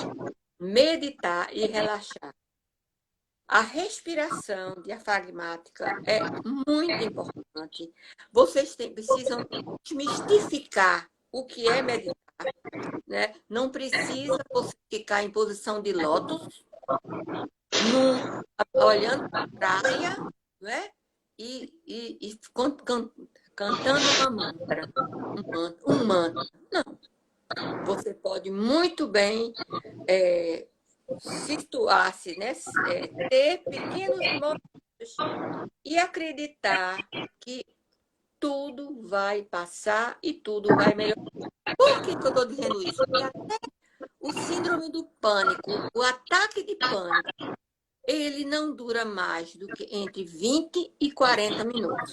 [SPEAKER 2] meditar e relaxar. A respiração diafragmática é muito importante. Vocês precisam desmistificar o que é meditar, né? Não precisa você ficar em posição de lótus, olhando para a praia, né? E cantando uma mantra, um mantra. Não. Você pode muito bem situar-se, né? Ter pequenos momentos e acreditar que tudo vai passar e tudo vai melhorar. Por que eu estou dizendo isso? Porque até o síndrome do pânico, o ataque de pânico, ele não dura mais do que entre 20 e 40 minutos.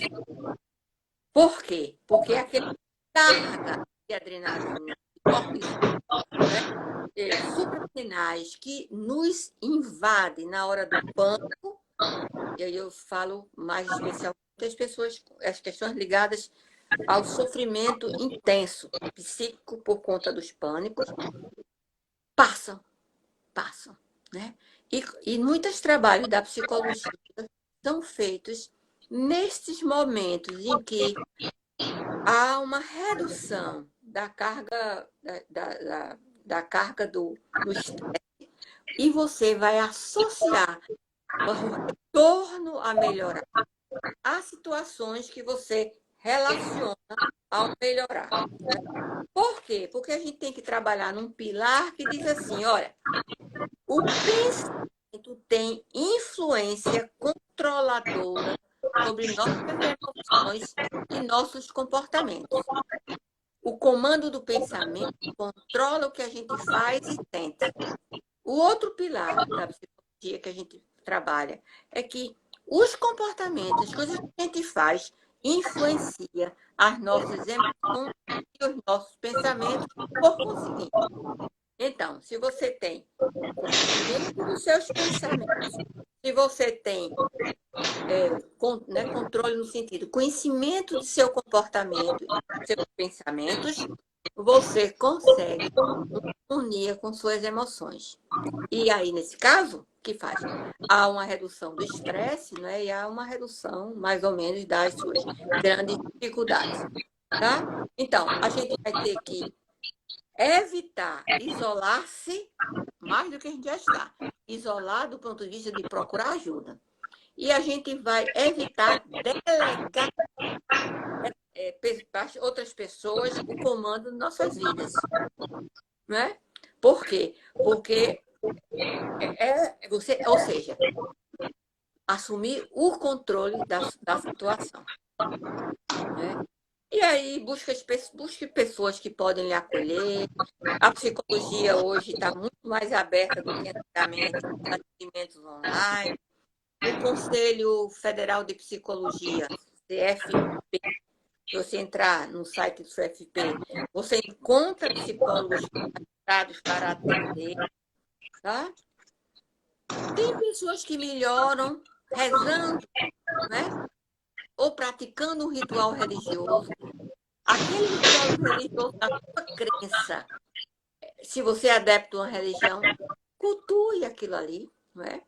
[SPEAKER 2] Por quê? Porque aquela carga de adrenalina, cortisol, né? Suprassinais que nos invadem na hora do pânico, e aí eu falo mais especialmente as questões ligadas ao sofrimento intenso psíquico por conta dos pânicos, passam, passam, né? E muitos trabalhos da psicologia são feitos nestes momentos em que há uma redução da carga da carga do estresse, e você vai associar o retorno a melhorar a situações que você relaciona ao melhorar. Por quê? Porque a gente tem que trabalhar num pilar que diz assim, olha, o pensamento tem influência controladora sobre nossas emoções e nossos comportamentos. O comando do pensamento controla o que a gente faz e sente. O outro pilar da psicologia que a gente trabalha é que os comportamentos, as coisas que a gente faz, influencia as nossas emoções e os nossos pensamentos por conseguinte. Então, se você tem conhecimento dos seus pensamentos, se você tem controle no sentido, conhecimento do seu comportamento e dos seus pensamentos, você consegue unir com suas emoções. E aí, nesse caso, o que faz? Há uma redução do estresse, né? E há uma redução, mais ou menos, das suas grandes dificuldades. Tá? Então, a gente vai ter que evitar isolar-se mais do que a gente já está. Isolar do ponto de vista de procurar ajuda. E a gente vai evitar delegar para outras pessoas o comando de nossas vidas. Né? Por quê? Porque você, ou seja, assumir o controle da situação. Né? E aí, busque pessoas que podem lhe acolher. A psicologia hoje está muito mais aberta do que antigamente, atendimentos online. O Conselho Federal de Psicologia, CFP, se você entrar no site do CFP, você encontra psicólogos capacitados para atender. Tá? Tem pessoas que melhoram rezando, né? Ou praticando um ritual religioso. Aquele ritual religioso da sua crença, se você é adepto a uma religião, cultue aquilo ali, não é?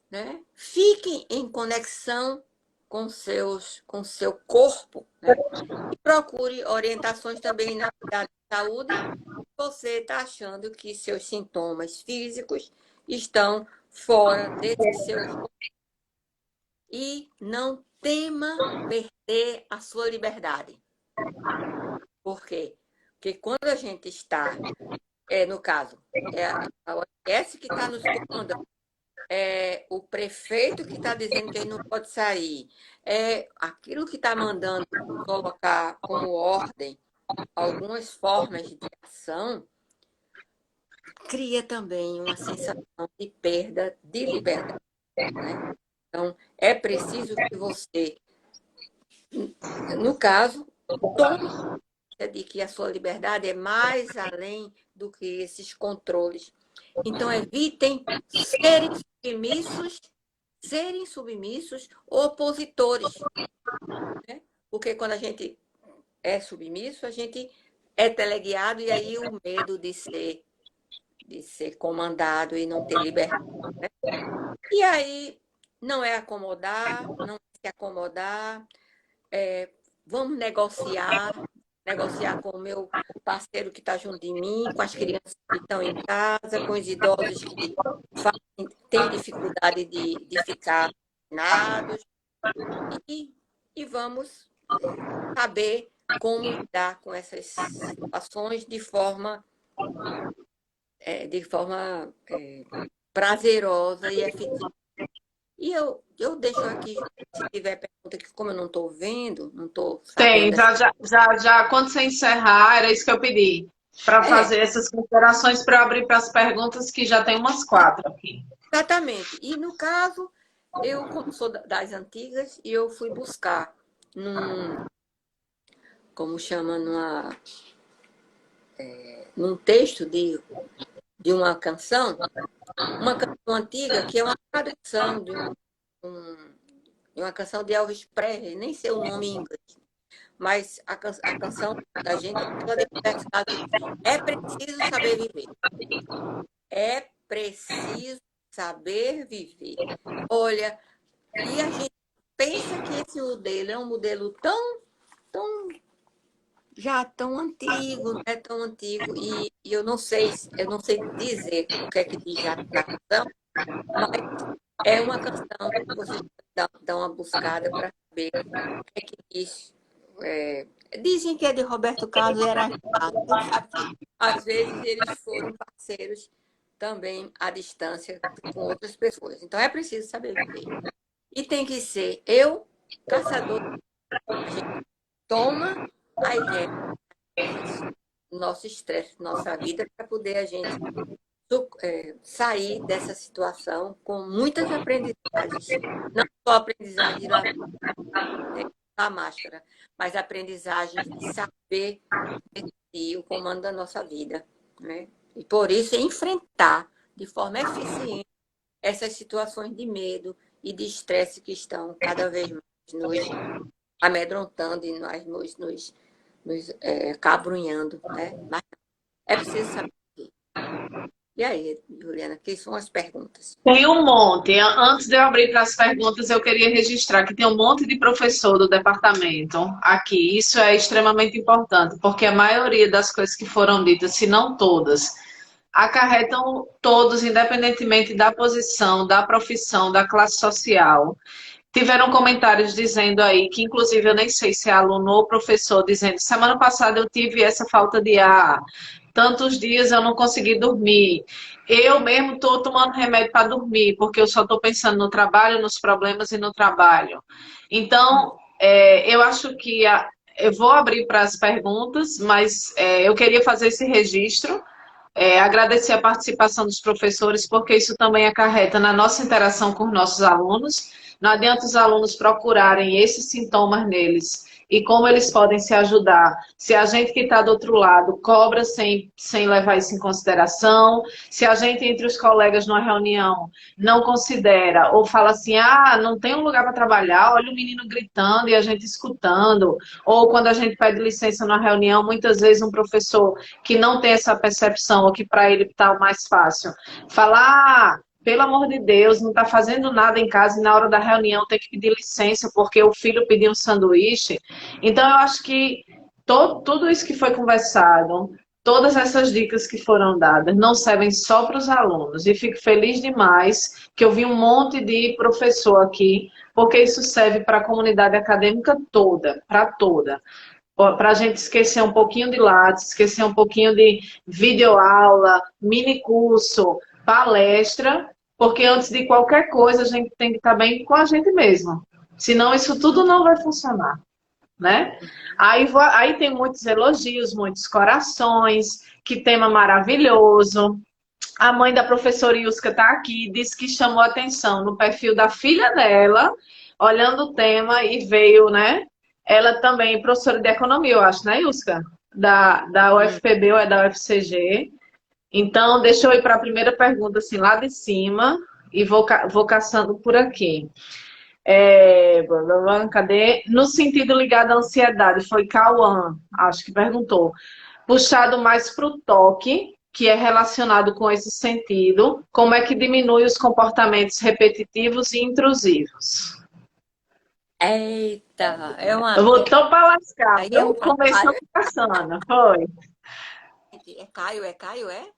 [SPEAKER 2] Né? Fique em conexão com seu corpo, né? E procure orientações também na área de saúde. Você está achando que seus sintomas físicos estão fora desse seu corpo. E não tema perder a sua liberdade. Por quê? Porque quando a gente está, no caso, a OMS que está nos comandando, o prefeito que está dizendo que ele não pode sair, aquilo que está mandando colocar como ordem algumas formas de ação, cria também uma sensação de perda de liberdade. Né? Então, é preciso que você, no caso, tome de que a sua liberdade é mais além do que esses controles. Então, evitem serem submissos opositores. Né? Porque quando a gente é submisso, a gente é teleguiado, e aí o medo de ser comandado e não ter liberdade. Né? E aí não é acomodar, não é se acomodar, vamos negociar com o meu parceiro que está junto de mim, com as crianças que estão em casa, com os idosos que têm dificuldade de ficar vacinados, e vamos saber como lidar com essas situações de forma prazerosa e efetiva. E eu deixo aqui, se tiver pergunta, que como eu não estou vendo, não estou
[SPEAKER 1] Tem,
[SPEAKER 2] sabendo.
[SPEAKER 1] já, quando você encerrar, era isso que eu pedi, para fazer essas considerações, para abrir para as perguntas, que já tem umas 4 aqui.
[SPEAKER 2] Exatamente. E no caso, eu, como sou das antigas, e eu fui buscar como chama, num texto de uma canção antiga, que é uma tradução de uma canção de Elvis Presley, nem sei o nome em inglês, mas a canção da gente fala de diversidade. É preciso saber viver. É preciso saber viver. Olha, e a gente pensa que esse modelo é um modelo tão já tão antigo, né? Tão antigo, e eu não sei dizer o que é que diz na canção, mas é uma canção que você dá uma buscada para saber o que é que diz. Dizem que é de Roberto Carlos e Erasmo Carlos. Você sabe que às vezes eles foram parceiros também à distância com outras pessoas. Então é preciso saber viver. E tem que ser eu, caçador. A gente toma as rédeas do nosso estresse, nossa vida, para poder a gente sair dessa situação com muitas aprendizagens. Não só aprendizagem da máscara, mas aprendizagens de saber decidir o comando da nossa vida, né? E por isso enfrentar de forma eficiente essas situações de medo e de estresse que estão cada vez mais nos amedrontando e nos cabrunhando, né? Mas é preciso saber. E aí, Juliana, que são as perguntas?
[SPEAKER 1] Tem um monte. Antes de eu abrir para as perguntas, eu queria registrar que tem um monte de professor do departamento aqui. Isso é extremamente importante, porque a maioria das coisas que foram ditas, se não todas, acarretam todos, independentemente da posição, da profissão, da classe social. Tiveram comentários dizendo aí, que inclusive eu nem sei se é aluno ou professor, dizendo, semana passada eu tive essa falta de ar, tantos dias eu não consegui dormir. Eu mesmo estou tomando remédio para dormir, porque eu só estou pensando no trabalho, nos problemas e no trabalho. Então, eu acho que eu vou abrir para as perguntas, mas eu queria fazer esse registro, agradecer a participação dos professores, porque isso também acarreta na nossa interação com os nossos alunos. Não adianta os alunos procurarem esses sintomas neles e como eles podem se ajudar. Se a gente que está do outro lado cobra sem levar isso em consideração, se a gente entre os colegas numa reunião não considera ou fala assim, não tem um lugar para trabalhar, olha o menino gritando e a gente escutando, ou quando a gente pede licença numa reunião, muitas vezes um professor que não tem essa percepção ou que para ele está mais fácil, falar pelo amor de Deus, não está fazendo nada em casa e na hora da reunião tem que pedir licença porque o filho pediu um sanduíche. Então, eu acho que tudo isso que foi conversado, todas essas dicas que foram dadas, não servem só para os alunos. E fico feliz demais que eu vi um monte de professor aqui, porque isso serve para a comunidade acadêmica toda, para toda. Para a gente esquecer um pouquinho de Lattes, esquecer um pouquinho de videoaula, mini curso, palestra, porque antes de qualquer coisa a gente tem que estar bem com a gente mesmo. Senão isso tudo não vai funcionar, né? Aí tem muitos elogios, muitos corações, que tema maravilhoso. A mãe da professora Yuska está aqui, disse que chamou atenção no perfil da filha dela, olhando o tema e veio, né? Ela também é professora de economia, eu acho, né, Yuska? Da UFPB ou é da UFCG. Então, deixa eu ir para a primeira pergunta, assim, lá de cima, e vou caçando por aqui. Cadê? No sentido ligado à ansiedade, foi Cauã, acho que perguntou. Puxado mais para o toque, que é relacionado com esse sentido, como é que diminui os comportamentos repetitivos e intrusivos?
[SPEAKER 2] Eita,
[SPEAKER 1] Eu vou tão para lascar,
[SPEAKER 2] aí é um
[SPEAKER 1] eu começou
[SPEAKER 2] trabalho.
[SPEAKER 1] passando, foi.
[SPEAKER 2] É Caio, é Caio, é?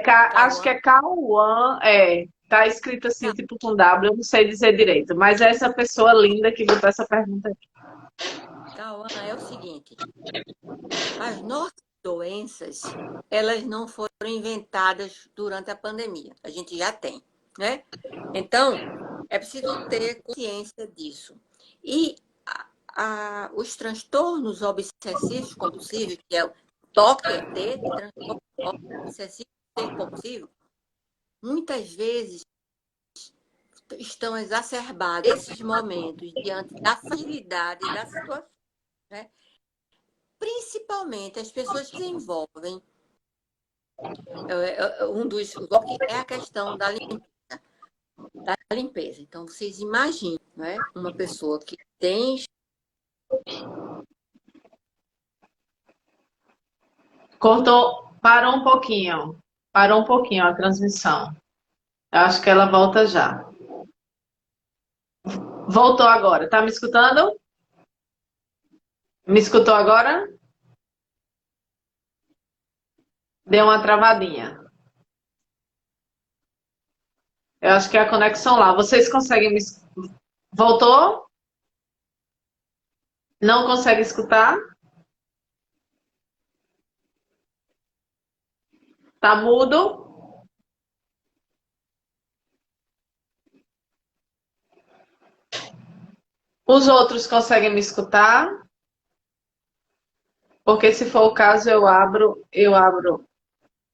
[SPEAKER 2] Caio,
[SPEAKER 1] Acho que
[SPEAKER 2] Cauã.
[SPEAKER 1] é Cauã, tá escrito assim, tipo com W, eu não sei dizer direito, mas é essa pessoa linda que botou essa pergunta aqui.
[SPEAKER 2] Cauã, é o seguinte, as nossas doenças, elas não foram inventadas durante a pandemia, a gente já tem, né? Então, é preciso ter consciência disso. E os transtornos obsessivos compulsivos, que é o toque, é T, transtorno obsessivo compulsivo, muitas vezes estão exacerbados nesses momentos diante da fragilidade da situação, né? principalmente as pessoas que desenvolvem, um dos é a questão da limpeza. Então, vocês imaginem, né, uma pessoa que tem...
[SPEAKER 1] Cortou, parou um pouquinho a transmissão. Eu acho que ela volta já. Voltou agora, tá me escutando? Me escutou agora? Deu uma travadinha. Eu acho que é a conexão lá. Vocês conseguem me... Voltou? Não consegue escutar? Tá mudo? Os outros conseguem me escutar? Porque se for o caso, eu abro.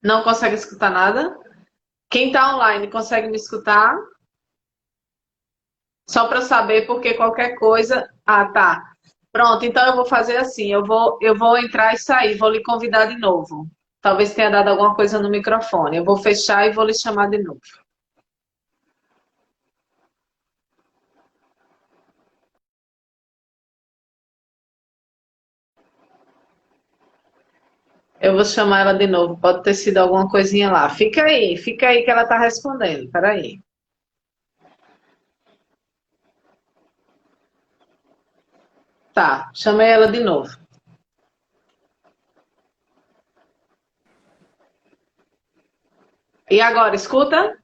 [SPEAKER 1] Não consegue escutar nada? Quem está online consegue me escutar? Só para saber, porque qualquer coisa. Ah, tá. Pronto, então eu vou fazer assim. Eu vou entrar e sair. Vou lhe convidar de novo. Talvez tenha dado alguma coisa no microfone. Eu vou fechar e vou lhe chamar de novo. Eu vou chamar ela de novo. Pode ter sido alguma coisinha lá. Fica aí que ela está respondendo. Peraí. Tá, chamei ela de novo. E agora, escuta?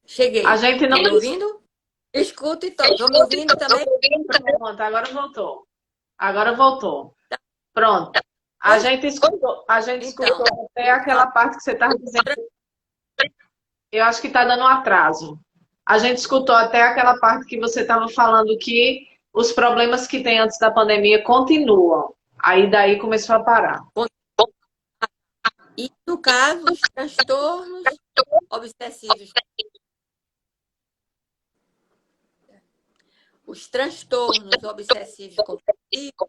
[SPEAKER 2] Cheguei.
[SPEAKER 1] A gente não.
[SPEAKER 2] Estão me ouvindo? Escuto e estão me ouvindo também?
[SPEAKER 1] Pronto, agora voltou. Pronto. A gente escutou até aquela parte que você estava dizendo. Eu acho que está dando um atraso. A gente escutou até aquela parte que você estava falando que os problemas que tem antes da pandemia continuam. Aí daí começou a parar.
[SPEAKER 2] E, no caso, os transtornos obsessivos. Os transtornos obsessivos compulsivos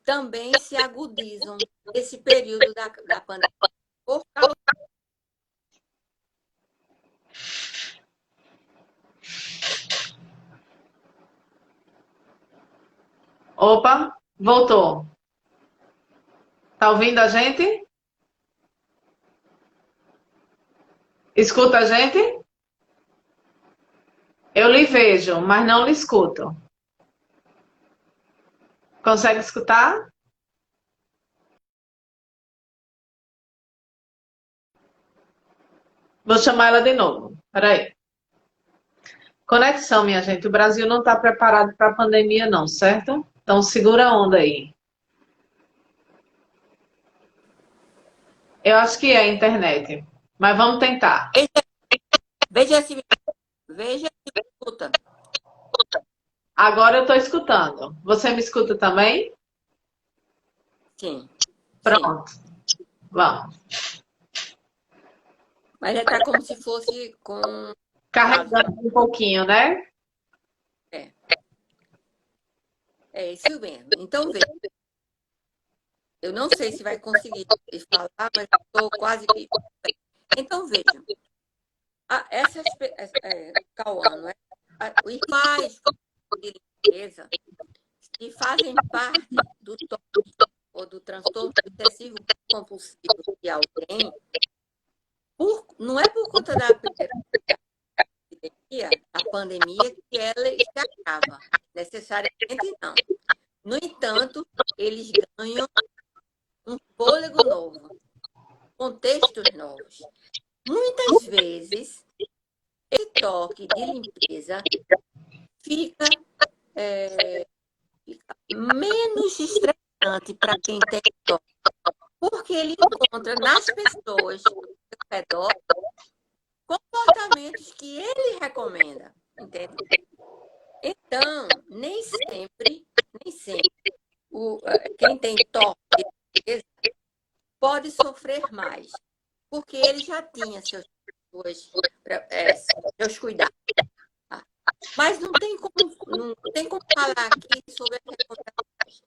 [SPEAKER 2] também se agudizam nesse período da pandemia. Por causa...
[SPEAKER 1] Opa, voltou. Tá ouvindo a gente? Escuta a gente? Eu lhe vejo, mas não lhe escuto. Consegue escutar? Vou chamar ela de novo. Peraí. Conexão, minha gente. O Brasil não está preparado para a pandemia, não, certo? Então segura a onda aí. Eu acho que é a internet. Mas vamos tentar.
[SPEAKER 2] Veja se me escuta.
[SPEAKER 1] Agora eu estou escutando. Você me escuta também?
[SPEAKER 2] Sim.
[SPEAKER 1] Pronto. Vamos.
[SPEAKER 2] Mas já está como se fosse com...
[SPEAKER 1] Carregando um pouquinho, né?
[SPEAKER 2] É isso mesmo. Então, veja. Eu não sei se vai conseguir falar, mas estou quase que... Então, vejam. Cauã, não é? Os rituais de limpeza que fazem parte do TOC ou do transtorno obsessivo compulsivo de alguém, não é por conta da pandemia que ela se agrava. Necessariamente não. No entanto, eles ganham um fôlego novo, contextos novos. Muitas vezes, esse toque de limpeza fica menos estressante para quem tem toque, porque ele encontra nas pessoas ao seu redor comportamentos que ele recomenda, entende? Então, nem sempre quem tem toque de limpeza pode sofrer mais, porque ele já tinha seus cuidados. Tá? Mas não tem como falar aqui sobre as recomendações.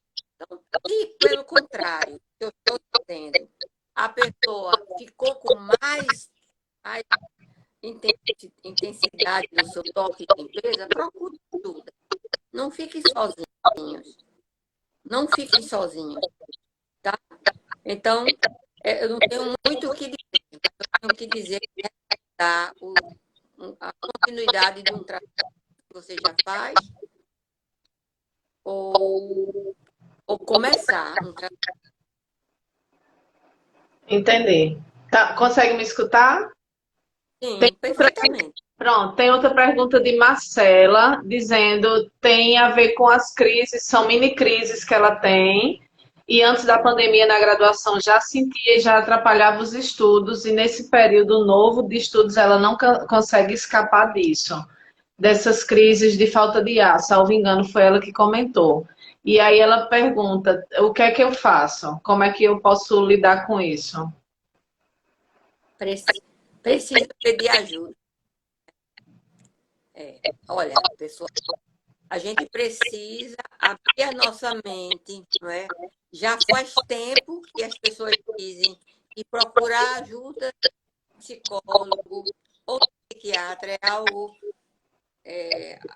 [SPEAKER 2] seu toque de limpeza, procure ajuda. Não fiquem sozinhos. Não fiquem sozinhos, tá? Então, eu não tenho muito o que dizer. Eu tenho que dizer que é dar a continuidade de um trabalho que você já faz ou começar um trabalho.
[SPEAKER 1] Entendi. Tá, consegue me escutar?
[SPEAKER 2] Sim, perfeitamente.
[SPEAKER 1] Pronto, tem outra pergunta de Marcela, dizendo tem a ver com as crises, são mini crises que ela tem, e antes da pandemia na graduação já sentia e já atrapalhava os estudos, e nesse período novo de estudos ela não consegue escapar disso, dessas crises de falta de ar, salvo engano foi ela que comentou. E aí ela pergunta, o que é que eu faço? Como é que eu posso lidar com isso?
[SPEAKER 2] Precisa pedir ajuda. Olha, pessoal, a gente precisa abrir a nossa mente, não é? Já faz tempo que as pessoas dizem que procurar ajuda de psicólogo ou psiquiatra é algo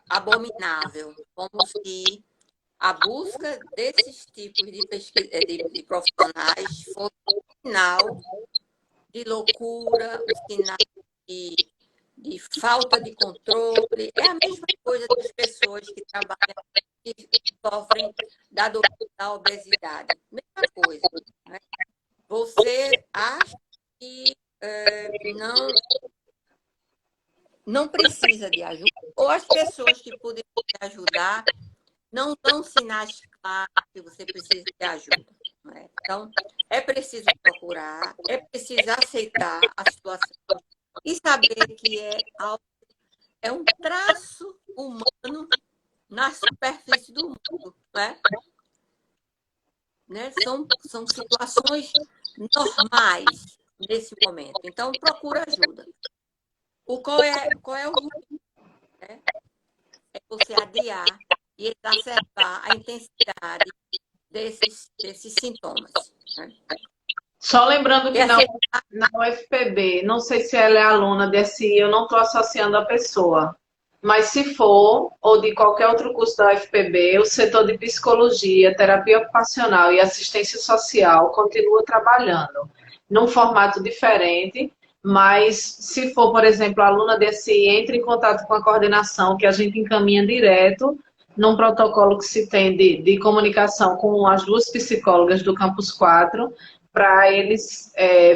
[SPEAKER 2] abominável, como se a busca desses tipos de, de profissionais fosse um sinal de loucura, um sinal de falta de controle. É a mesma coisa das pessoas que trabalham, que sofrem da obesidade. Mesma coisa. Né? Você acha que não precisa de ajuda, ou as pessoas que poderiam te ajudar não dão sinais claros que você precisa de ajuda. Né? Então, é preciso procurar, é preciso aceitar a situação e saber que é um traço humano na superfície do mundo. Né? São situações normais nesse momento. Então, procura ajuda. Qual é o ruim? Né? É você adiar e exacerbar a intensidade desses sintomas. Né?
[SPEAKER 1] Só lembrando que na UFPB, não sei se ela é aluna desse, eu não estou associando a pessoa, mas se for, ou de qualquer outro curso da UFPB, o setor de psicologia, terapia ocupacional e assistência social continua trabalhando num formato diferente, mas se for, por exemplo, aluna desse, entre em contato com a coordenação, que a gente encaminha direto num protocolo que se tem de comunicação com as duas psicólogas do Campus 4, para eles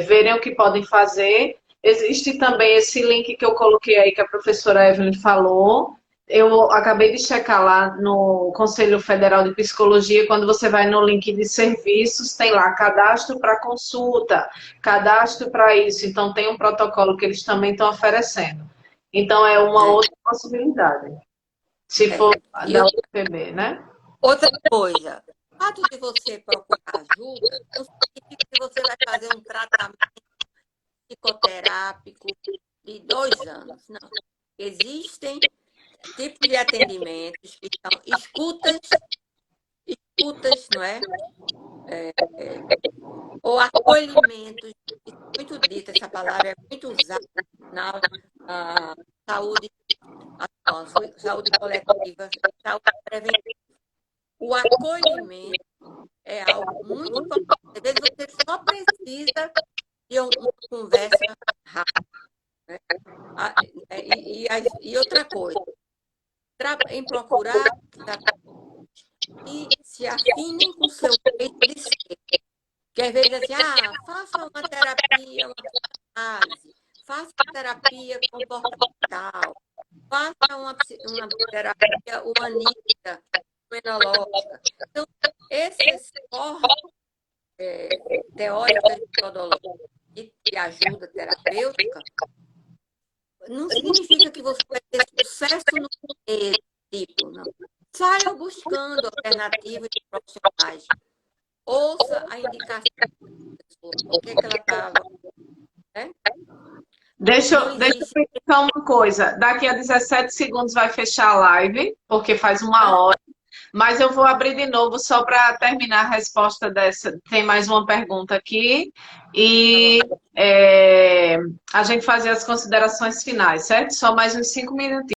[SPEAKER 1] verem o que podem fazer. Existe também esse link que eu coloquei aí, que a professora Evelyn falou. Eu acabei de checar lá no Conselho Federal de Psicologia, quando você vai no link de serviços, tem lá cadastro para consulta, cadastro para isso. Então, tem um protocolo que eles também estão oferecendo. Então, é uma outra possibilidade. Se for da UFPB, né?
[SPEAKER 2] Outra coisa, o fato de você procurar ajuda não significa que você vai fazer um tratamento psicoterápico de 2 anos. Não. Existem tipos de atendimentos que são escutas, não é? Ou acolhimentos, muito dita, essa palavra é muito usada na saúde coletiva, saúde preventiva. O acolhimento é algo muito importante. Às vezes você só precisa de uma conversa rápida. Né? E outra coisa, em procurar e se afinem com o seu jeito de ser. Que às vezes assim, faça uma terapia, uma análise, faça uma terapia comportamental, faça uma terapia humanista, fenomenológica. Então, essas formas teóricas de metodologia de ajuda terapêutica não significa que você vai ter sucesso no primeiro tipo, não. Saia buscando alternativas de profissionais. Ouça a indicação da pessoa, o que ela estava. Né?
[SPEAKER 1] Deixa eu pensar uma coisa. Daqui a 17 segundos vai fechar a live, porque faz 1 hora. Mas eu vou abrir de novo só para terminar a resposta dessa. Tem mais uma pergunta aqui. E a gente fazer as considerações finais, certo? Só mais uns 5 minutinhos.